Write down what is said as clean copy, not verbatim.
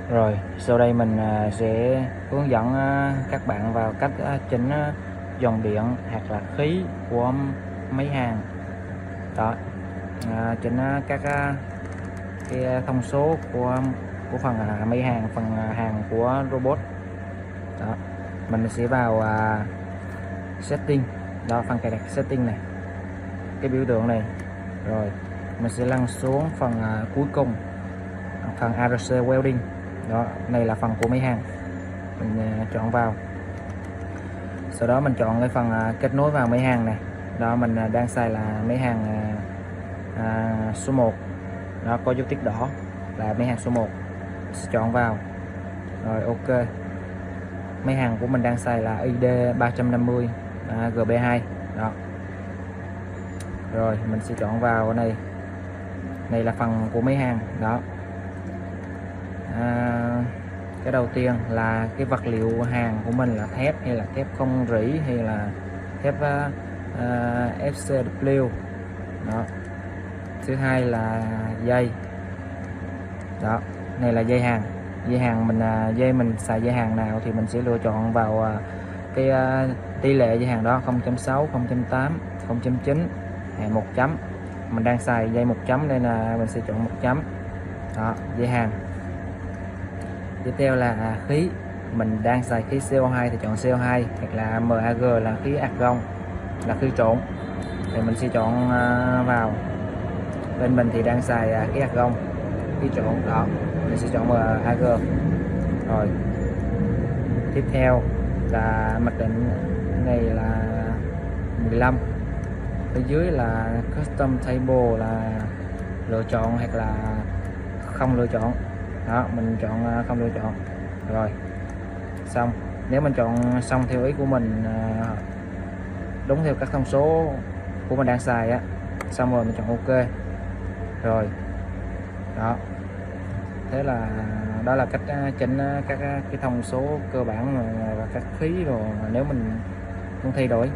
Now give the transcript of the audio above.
Rồi, sau đây mình sẽ hướng dẫn các bạn vào cách chỉnh dòng điện hoặc là khí của máy hàn. Đó, chỉnh các cái thông số của phần máy hàn, phần hàn của robot. Đó, mình sẽ vào setting. Đó, phần cài đặt setting này, cái biểu tượng này. Rồi, mình sẽ lăn xuống phần cuối cùng, phần ARC welding. Đó, này là phần của máy hàn, mình chọn vào. Sau đó mình chọn cái phần kết nối vào máy hàn này. Đó, mình đang xài là máy hàn số 1. Đó, có dấu tích đỏ là máy hàn số 1. Sẽ chọn vào. Rồi, ok. Máy hàn của mình đang xài là ID 350 GB2. Đó. Rồi, mình sẽ chọn vào này. Này là phần của máy hàn. Đó. Cái đầu tiên là cái vật liệu hàn của mình là thép hay là thép không rỉ hay là thép FCW. Đó. Thứ hai là dây. Đó, này là dây hàn. Dây hàn mình xài dây hàn nào thì mình sẽ lựa chọn vào cái tỷ lệ dây hàn đó, 0.6, 0.8, 0.9 hay 1 chấm. Mình đang xài dây 1 chấm nên là mình sẽ chọn 1 chấm. Đó, dây hàn. Tiếp theo là khí, mình đang xài khí CO2 thì chọn CO2, hoặc là MAG là khí argon, là khí trộn thì mình sẽ chọn vào. Bên mình thì đang xài khí argon, khí trộn. Đó, mình sẽ chọn MAG. Rồi, tiếp theo là mặc định này là 15, ở dưới là custom table là lựa chọn hoặc là không lựa chọn. Đó, mình chọn không lựa chọn. Rồi, xong. Nếu mình chọn xong theo ý của mình, đúng theo các thông số của mình đang xài á, xong rồi mình chọn ok. Rồi, đó, thế là đó là cách chỉnh các cái thông số cơ bản và các phí rồi nếu mình muốn thay đổi.